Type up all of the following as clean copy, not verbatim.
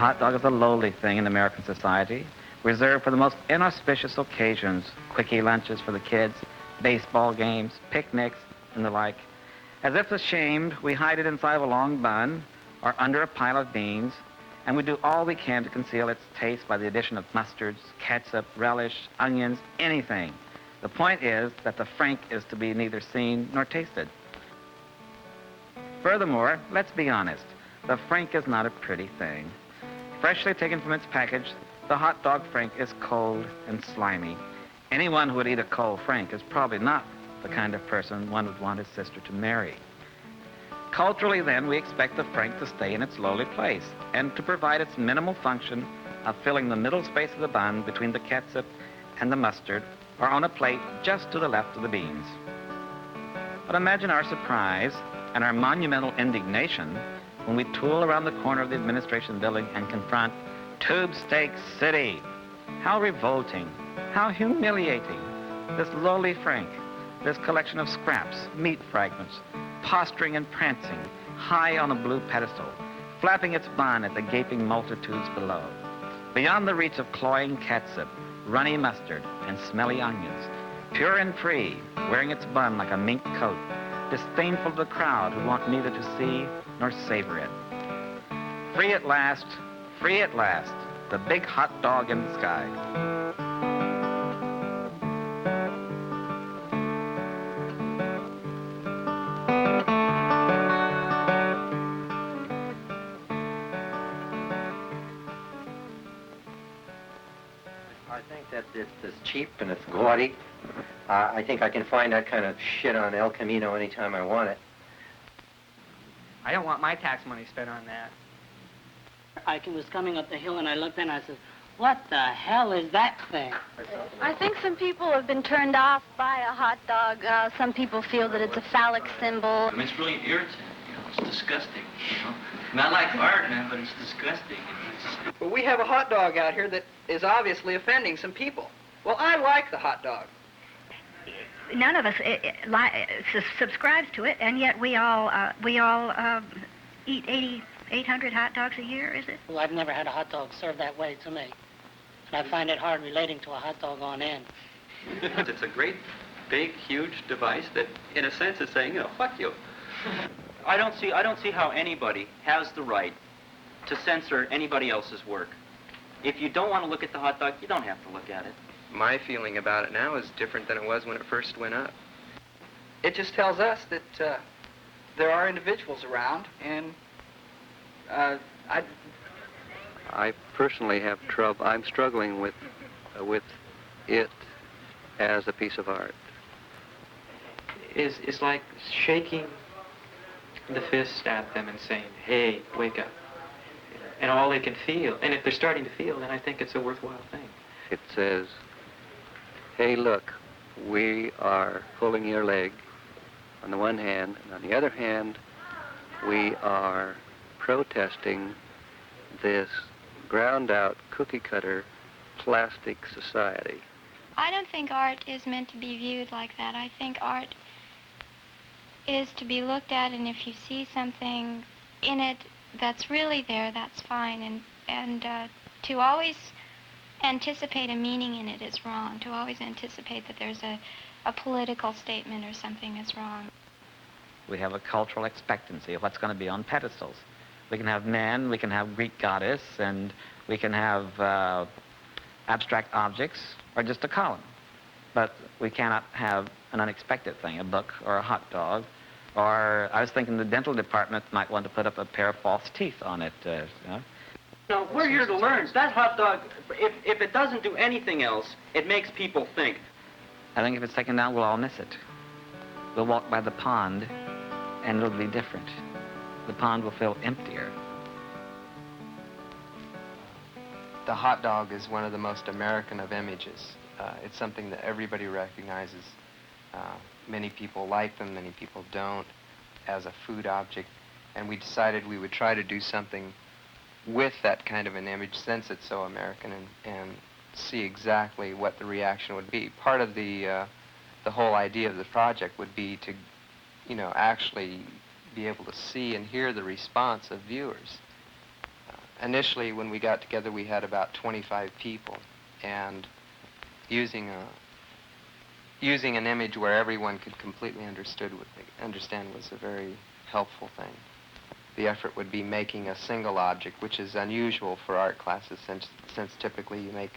hot dog is a lowly thing in American society, reserved for the most inauspicious occasions, quickie lunches for the kids, baseball games, picnics, and the like. As if ashamed, we hide it inside of a long bun or under a pile of beans, and we do all we can to conceal its taste by the addition of mustards, ketchup, relish, onions, anything. The point is that the frank is to be neither seen nor tasted. Furthermore, let's be honest, the frank is not a pretty thing. Freshly taken from its package, the hot dog frank is cold and slimy. Anyone who would eat a cold frank is probably not the kind of person one would want his sister to marry. Culturally, then, we expect the frank to stay in its lowly place and to provide its minimal function of filling the middle space of the bun between the ketchup and the mustard, or on a plate just to the left of the beans. But imagine our surprise and our monumental indignation when we tool around the corner of the administration building and confront Tubesteak City. How revolting, how humiliating. This lowly frank, this collection of scraps, meat fragments, posturing and prancing, high on a blue pedestal, flapping its bun at the gaping multitudes below. Beyond the reach of cloying catsup, runny mustard, and smelly onions, pure and free, wearing its bun like a mink coat, disdainful to the crowd who want neither to see nor savor it. Free at last, the big hot dog in the sky. I think that it's cheap and it's gaudy. I think I can find that kind of shit on El Camino anytime I want it. I don't want my tax money spent on that. I was coming up the hill and I looked and I said, what the hell is that thing? I think some people have been turned off by a hot dog. Some people feel that it's a phallic symbol. I mean, it's really irritant, it's disgusting, Not like art, man, but it's disgusting. Well, we have a hot dog out here that is obviously offending some people. Well, I like the hot dog. None of us subscribes to it, and yet we all eat 800 hot dogs a year, is it? Well, I've never had a hot dog served that way to me. And I find it hard relating to a hot dog on end. It's a great, big, huge device that, in a sense, is saying, fuck you. I don't see how anybody has the right to censor anybody else's work. If you don't want to look at the hot dog, you don't have to look at it. My feeling about it now is different than it was when it first went up. It just tells us that there are individuals around, and I personally have trouble. I'm struggling with it as a piece of art. It's like shaking the fist at them and saying, hey, wake up. And all they can feel. And if they're starting to feel, then I think it's a worthwhile thing. It says, hey, look, we are pulling your leg on the one hand, and on the other hand, we are protesting this ground-out, cookie-cutter, plastic society. I don't think art is meant to be viewed like that. I think art is to be looked at, and if you see something in it that's really there, that's fine. And to always anticipate a meaning in it is wrong. To always anticipate that there's a political statement or something is wrong. We have a cultural expectancy of what's going to be on pedestals. We can have men, we can have Greek goddess, and we can have abstract objects, or just a column. But we cannot have an unexpected thing, a book or a hot dog. Or I was thinking the dental department might want to put up a pair of false teeth on it. No, we're here to learn. That hot dog, if it doesn't do anything else, it makes people think. I think if it's taken down, we'll all miss it. We'll walk by the pond, and it'll be different. The pond will feel emptier. The hot dog is one of the most American of images. It's something that everybody recognizes. Many people like them, many people don't, as a food object. And we decided we would try to do something with that kind of an image, since it's so American, and see exactly what the reaction would be. Part of the whole idea of the project would be to, actually be able to see and hear the response of viewers. initially, when we got together, we had about 25 people, and using an image where everyone could completely understand was a very helpful thing. The effort would be making a single object, which is unusual for art classes since typically you make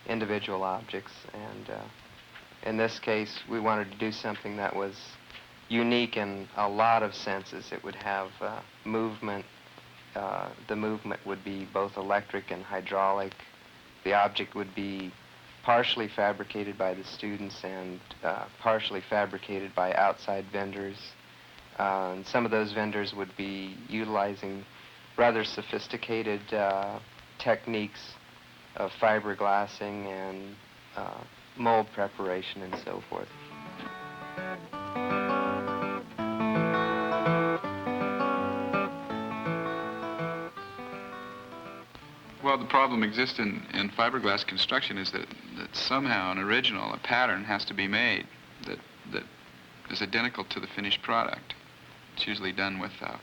individual objects. And in this case, we wanted to do something that was unique in a lot of senses. It would have movement. The movement would be both electric and hydraulic. The object would be partially fabricated by the students and partially fabricated by outside vendors. And some of those vendors would be utilizing rather sophisticated techniques of fiberglassing and mold preparation and so forth. Well, the problem exists in fiberglass construction is that somehow an original, a pattern, has to be made that is identical to the finished product. It's usually done with a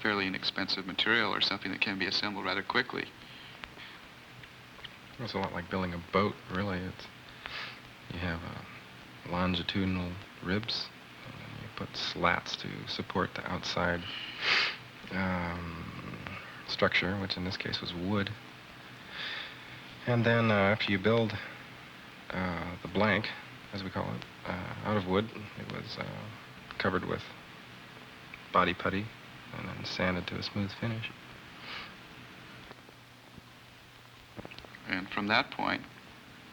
fairly inexpensive material or something that can be assembled rather quickly. It's a lot like building a boat, really. You have longitudinal ribs, and you put slats to support the outside structure, which in this case was wood. And then after you build the blank, as we call it, out of wood, it was covered with body putty and then sanded to a smooth finish. And from that point,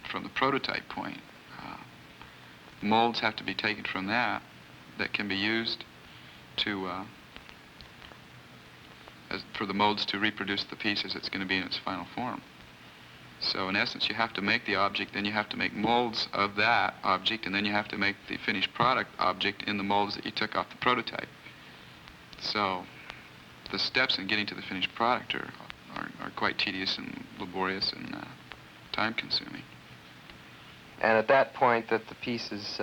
from the prototype point, molds have to be taken from that can be used to for the molds to reproduce the piece as it's going to be in its final form. So in essence, you have to make the object, then you have to make molds of that object, and then you have to make the finished product object in the molds that you took off the prototype. So the steps in getting to the finished product are quite tedious and laborious and time-consuming. And at that point that the piece is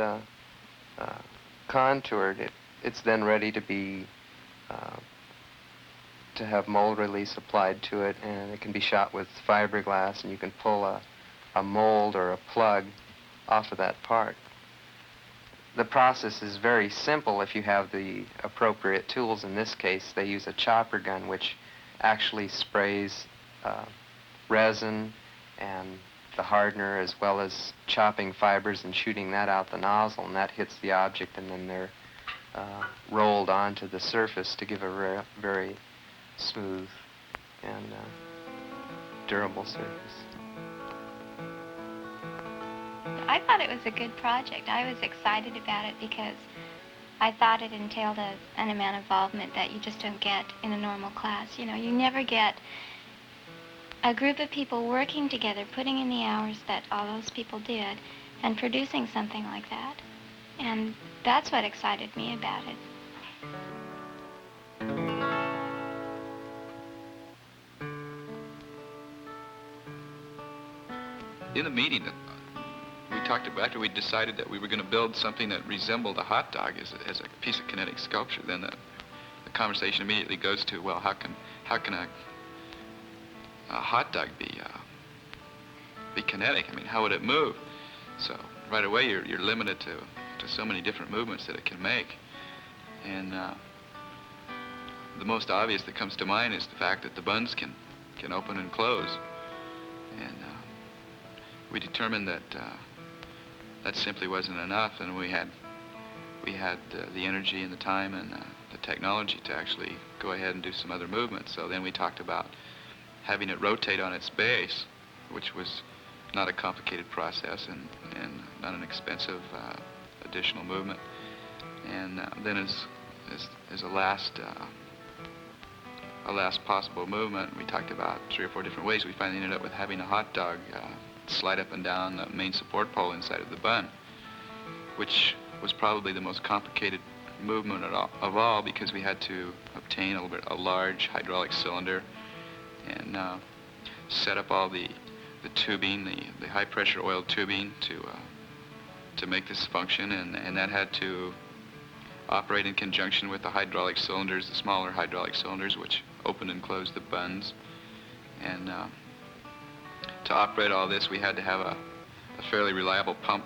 contoured, it's then ready to be to have mold release applied to it, and it can be shot with fiberglass, and you can pull a mold or a plug off of that part. The process is very simple if you have the appropriate tools. In this case, they use a chopper gun, which actually sprays resin and the hardener, as well as chopping fibers and shooting that out the nozzle, and that hits the object, and then they're rolled onto the surface to give a very smooth and durable surface. I thought it was a good project. I was excited about it because I thought it entailed an amount of involvement that you just don't get in a normal class. You know, you never get a group of people working together, putting in the hours that all those people did, and producing something like that. And that's what excited me about it. In the meeting that we talked about, after we decided that we were going to build something that resembled a hot dog as a piece of kinetic sculpture, then the conversation immediately goes to, well, how can a hot dog be kinetic? I mean, how would it move? So right away you're limited to so many different movements that it can make. And the most obvious that comes to mind is the fact that the buns can open and close. And we determined that that simply wasn't enough, and we had the energy and the time and the technology to actually go ahead and do some other movements. So then we talked about having it rotate on its base, which was not a complicated process and not an expensive additional movement. And then as a last possible movement, we talked about 3 or 4 different ways. We finally ended up with having a hot dog slide up and down the main support pole inside of the bun, which was probably the most complicated movement of all, because we had to obtain a large hydraulic cylinder and set up all the tubing, the high pressure oil tubing to make this function, and that had to operate in conjunction with the hydraulic cylinders, the smaller hydraulic cylinders, which open and close the buns. And to operate all this, we had to have a fairly reliable pump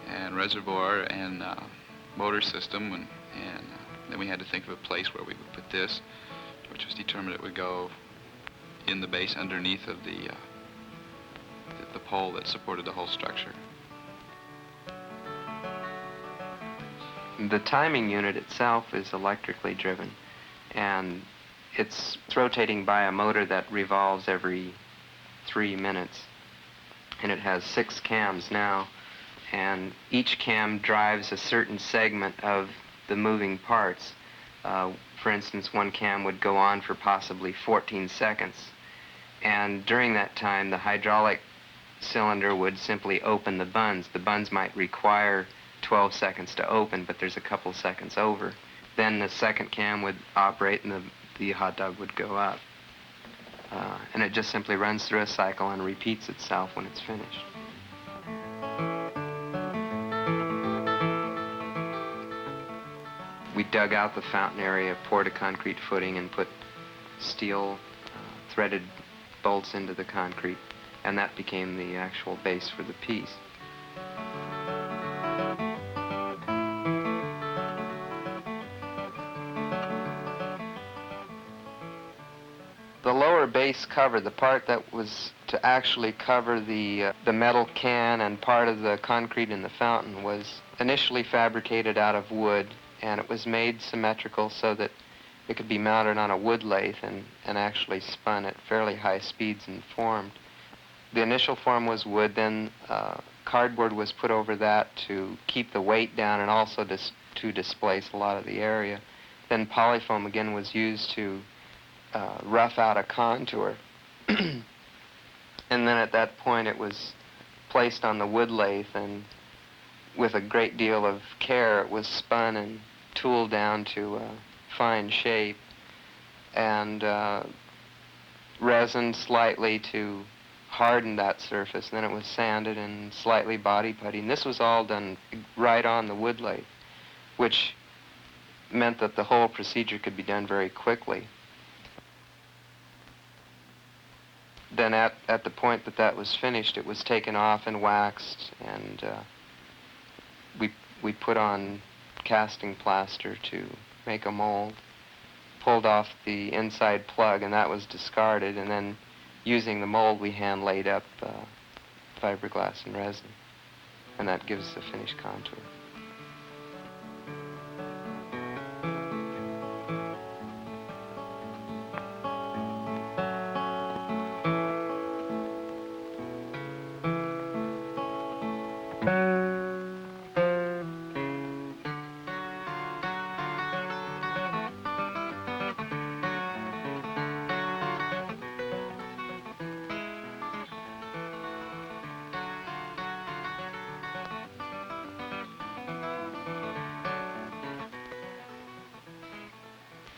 and reservoir and motor system, and then we had to think of a place where we would put this, which was determined it would go in the base underneath of the pole that supported the whole structure. The timing unit itself is electrically driven, and it's rotating by a motor that revolves every 3 minutes. And it has 6 cams now, and each cam drives a certain segment of the moving parts. For instance, one cam would go on for possibly 14 seconds. And during that time, the hydraulic cylinder would simply open the buns. The buns might require 12 seconds to open, but there's a couple seconds over. Then the second cam would operate and the hot dog would go up. And it just simply runs through a cycle and repeats itself when it's finished. We dug out the fountain area, poured a concrete footing, and put steel threaded bolts into the concrete, and that became the actual base for the piece. The lower base cover, the part that was to actually cover the metal can and part of the concrete in the fountain, was initially fabricated out of wood, and it was made symmetrical so that it could be mounted on a wood lathe and actually spun at fairly high speeds and formed. The initial form was wood, then cardboard was put over that to keep the weight down and also to displace a lot of the area. Then polyfoam again was used to rough out a contour. And then at that point it was placed on the wood lathe, and with a great deal of care it was spun and tooled down to fine shape, and resined slightly to harden that surface. Then it was sanded and slightly body putty. And this was all done right on the wood lathe, which meant that the whole procedure could be done very quickly. Then at the point that was finished, it was taken off and waxed, and we put on casting plaster to make a mold, pulled off the inside plug, and that was discarded, and then using the mold we hand laid up fiberglass and resin, and that gives the finished contour.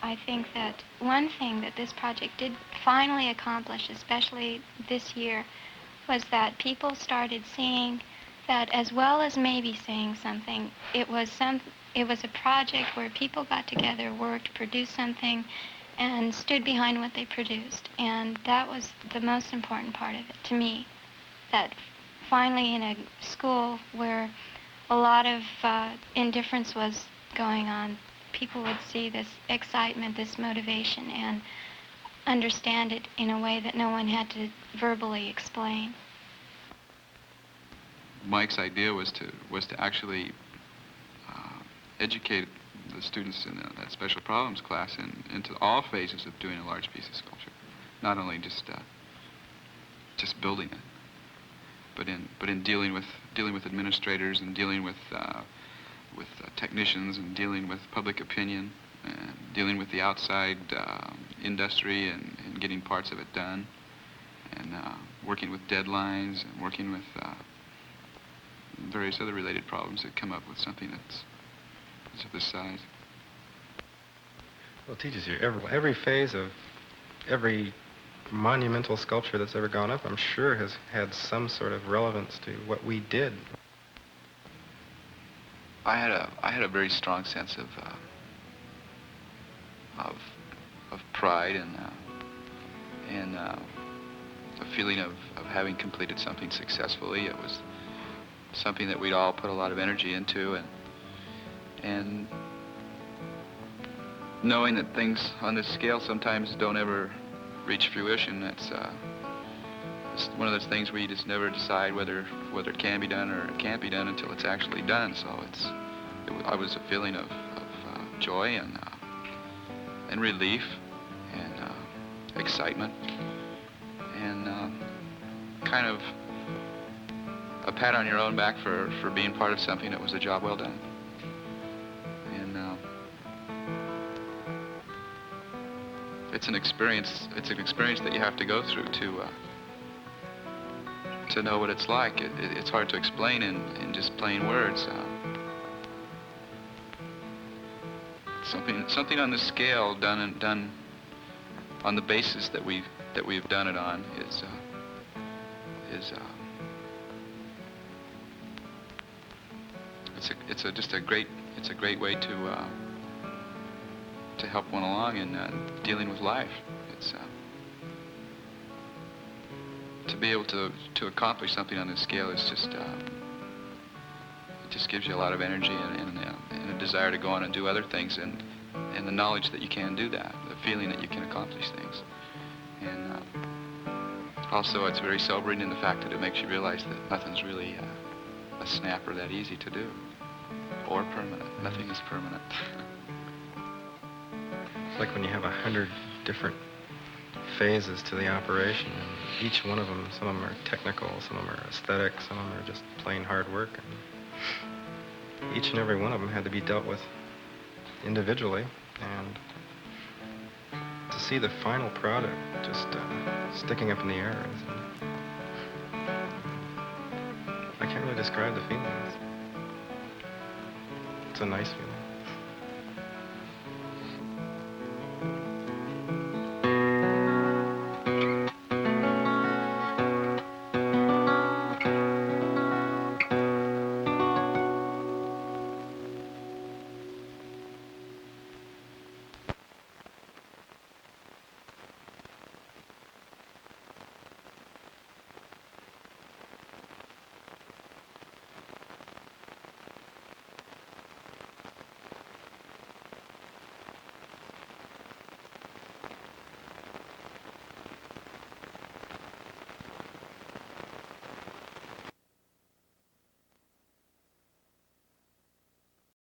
I think that one thing that this project did finally accomplish, especially this year, was that people started seeing that, as well as maybe saying something, it was a project where people got together, worked, produced something, and stood behind what they produced. And that was the most important part of it to me, that finally in a school where a lot of indifference was going on, people would see this excitement, this motivation, and understand it in a way that no one had to verbally explain. Mike's idea was to actually educate the students in that special problems class into all phases of doing a large piece of sculpture, not only just building it, but in dealing with administrators and dealing with technicians and dealing with public opinion and dealing with the outside industry and getting parts of it done, and working with deadlines and working with various other related problems that come up with something that's of this size. Well, it teaches you every phase of every monumental sculpture that's ever gone up, I'm sure has had some sort of relevance to what we did. I had a very strong sense of pride and a feeling of having completed something successfully. It was something that we'd all put a lot of energy into, and knowing that things on this scale sometimes don't ever reach fruition. It's one of those things where you just never decide whether it can be done or it can't be done until it's actually done. So I was a feeling of joy and relief and excitement and kind of a pat on your own back for being part of something that was a job well done. And it's an experience that you have to go through to know what it's like. It's hard to explain in just plain words. Something on the scale done on the basis that we've done it on is just a great way to help one along in dealing with life. It's to be able to accomplish something on this scale is just it just gives you a lot of energy and a desire to go on and do other things, and the knowledge that you can do that, the feeling that you can accomplish things. And also it's very sobering in the fact that it makes you realize that nothing's really a snap or that easy to do or permanent. Nothing is permanent. It's like when you have 100 different phases to the operation, and each one of them, some of them are technical, some of them are aesthetic, some of them are just plain hard work, and each and every one of them had to be dealt with individually, and to see the final product just sticking up in the air I can't really describe the feeling. It's a nice feeling.